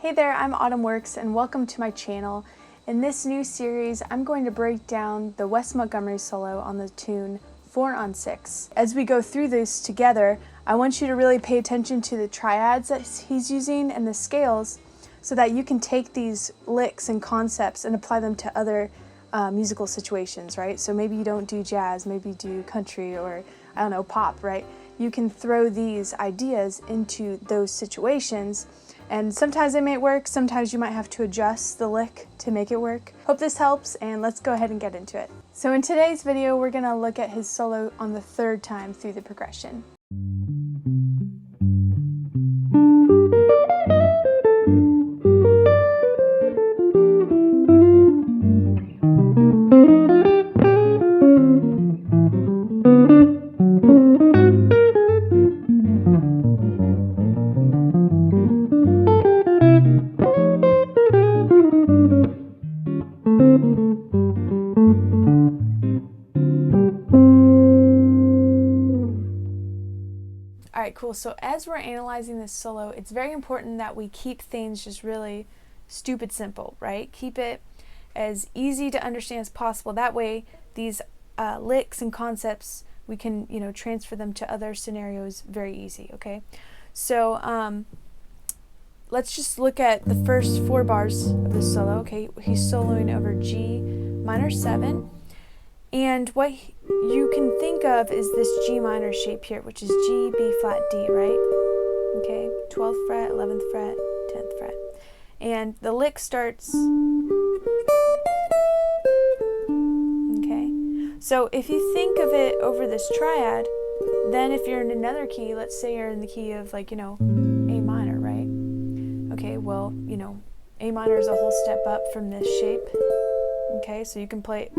Hey there, I'm AutumnWorks and welcome to my channel. In this new series, I'm going to break down the West Montgomery solo on the tune 4 on 6. As we go through this together, I want you to really pay attention to the triads that he's using and the scales so that you can take these licks and concepts and apply them to other musical situations, right? So maybe you don't do jazz, maybe you do country or, I don't know, pop, right? You can throw these ideas into those situations. And sometimes they may work, sometimes you might have to adjust the lick to make it work. Hope this helps, and let's go ahead and get into it. So in today's video, we're gonna look at his solo on the third time through the progression. Alright, cool. So as we're analyzing this solo, it's very important that we keep things just really stupid simple, right? Keep it as easy to understand as possible. That way, these licks and concepts, we can, transfer them to other scenarios very easy, okay? So let's just look at the first 4 bars of the solo, okay? He's soloing over G minor 7. And what you can think of is this G minor shape here, which is G, B flat, D, right? Okay, 12th fret, 11th fret, 10th fret. And the lick starts, okay? So if you think of it over this triad, then if you're in another key, let's say you're in the key of A minor, right? Okay, well, A minor is a whole step up from this shape. Okay, so you can play,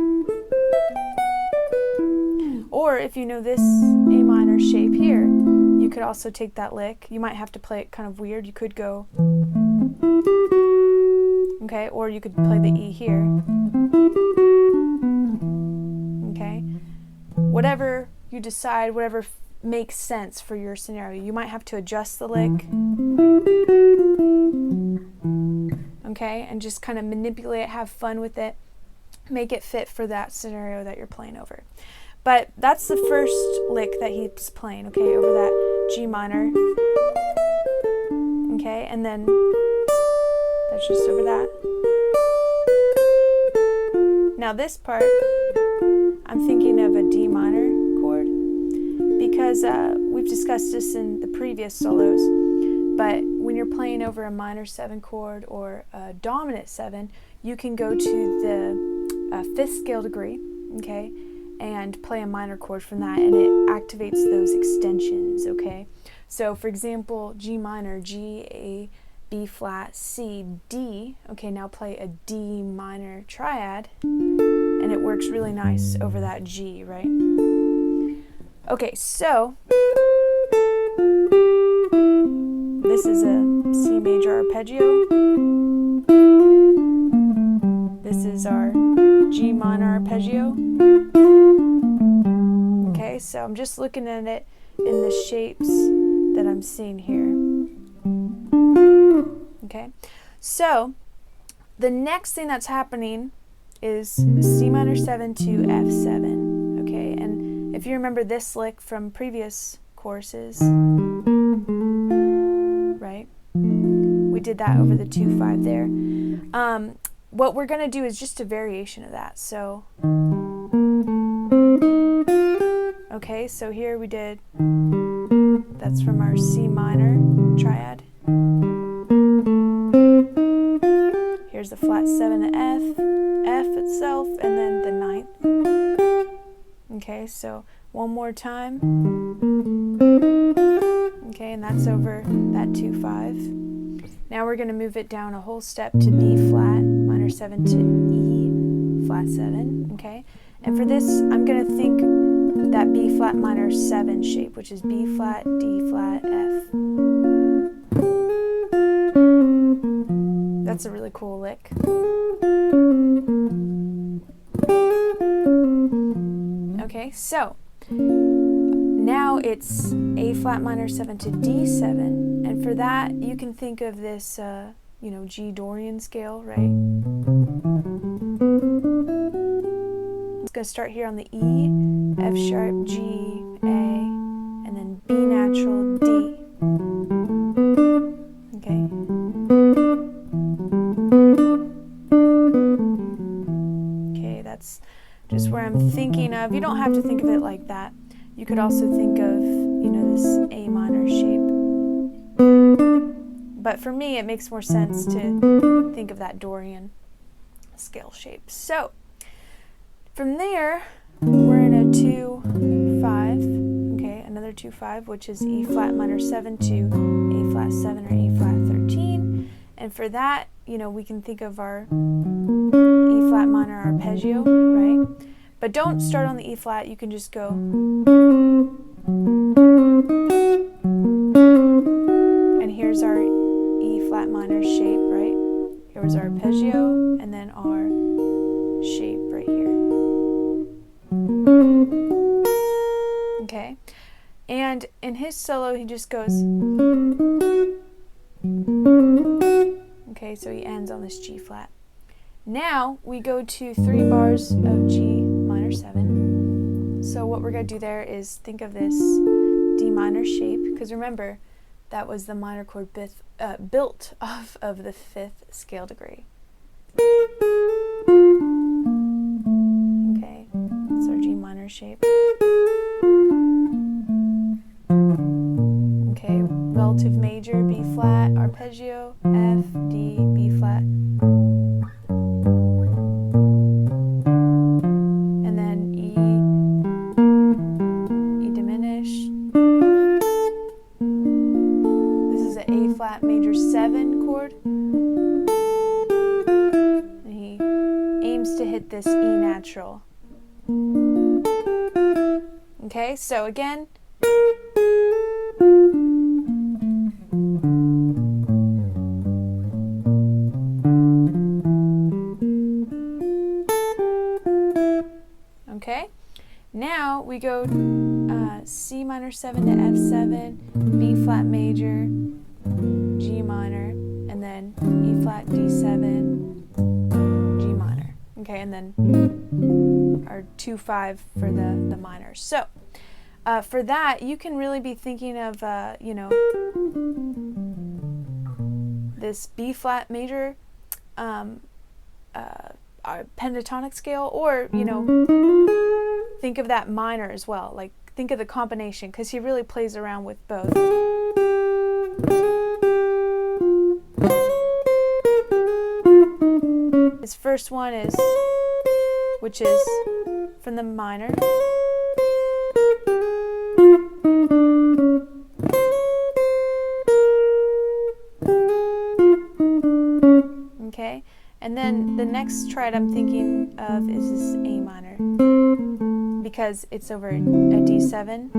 or if you know this A minor shape here, you could also take that lick. You might have to play it kind of weird. You could go, okay, or you could play the E here. Okay, whatever you decide, whatever makes sense for your scenario. You might have to adjust the lick, okay, and just kind of manipulate it, have fun with it, make it fit for that scenario that you're playing over. But that's the first lick that he's playing, okay, over that G minor. Okay, and then that's just over that. Now this part, I'm thinking of a D minor chord because we've discussed this in the previous solos, but when you're playing over a minor 7 chord or a dominant 7, you can go to the 5th scale degree, okay, and play a minor chord from that, and it activates those extensions, okay? So for example, G minor, G, A, B flat, C, D, okay, now play a D minor triad, and it works really nice over that G, right? Okay, so this is a C major arpeggio. This is our G minor arpeggio. Okay, so I'm just looking at it in the shapes that I'm seeing here. Okay, so the next thing that's happening is C minor 7 to F7. Okay, and if you remember this lick from previous courses, right? We did that over the 2-5 there. What we're going to do is just a variation of that. So, okay, so here we did, that's from our C minor triad. Here's the flat 7 to F, F itself, and then the 9th. Okay, so one more time. Okay, and that's over that 2-5. Now we're going to move it down a whole step to B flat, minor 7 to E flat 7, okay? And for this, I'm going to think that B flat minor 7 shape, which is B flat, D flat, F. That's a really cool lick. Okay, so now it's A flat minor 7 to D7, and for that you can think of this G Dorian scale, right? It's going to start here on the E, F sharp, G, A, and then B natural, D. Okay. Okay, that's just where I'm thinking of. You don't have to think of it like that. You could also think of, this A minor shape. But for me, it makes more sense to think of that Dorian scale shape. So from there, we're in a 2-5, okay, another 2-5, which is E flat minor 7 to A flat 7 or A flat 13. And for that, we can think of our E flat minor arpeggio, right? But don't start on the E flat, you can just go. And here's our E flat minor shape, right? Here's our arpeggio, and then our shape right here. Okay, and in his solo he just goes. Okay, so he ends on this G flat. Now we go to 3 bars of G minor 7. So what we're going to do there is think of this D minor shape, because remember, that was the minor chord built off of the 5th scale degree. Okay, that's our G minor shape. Okay, relative major, B flat, arpeggio, F, D, B flat. And then E diminished. This is an A flat major 7 chord. And he aims to hit this E natural. Okay, so again. Okay, now we go C minor 7 to F7, B flat major, G minor, and then E flat D7, G minor. Okay, and then our 2-5 for the minors. So for that, you can really be thinking of this B flat major pentatonic scale, or think of that minor as well. Like, think of the combination, because he really plays around with both. His first one is, which is from the minor. Okay, and then the next chord I'm thinking of is this A minor, because it's over a D7.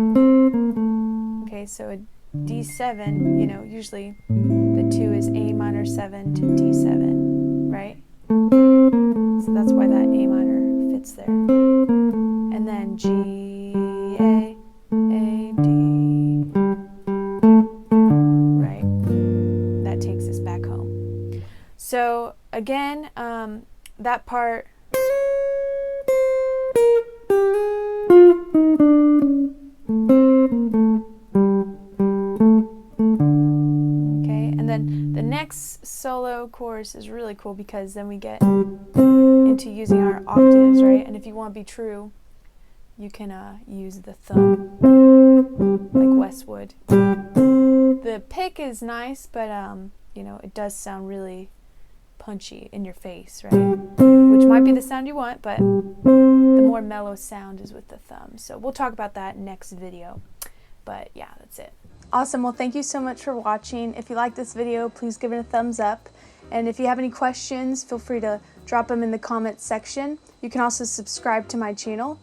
Okay, so a D7, usually the 2 is A minor 7 to D7, right? So that's why that A minor fits there. And then G, A, D, right? That takes us back home. So again, that part. The next solo chorus is really cool, because then we get into using our octaves, right? And if you want to be true, you can use the thumb, like Westwood. The pick is nice, but it does sound really punchy in your face, right? Which might be the sound you want, but the more mellow sound is with the thumb. So we'll talk about that next video. But yeah, that's it. Awesome. Well, thank you so much for watching. If you like this video, please give it a thumbs up. And if you have any questions, feel free to drop them in the comments section. You can also subscribe to my channel.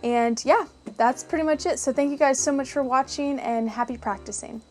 And yeah, that's pretty much it. So thank you guys so much for watching, and happy practicing.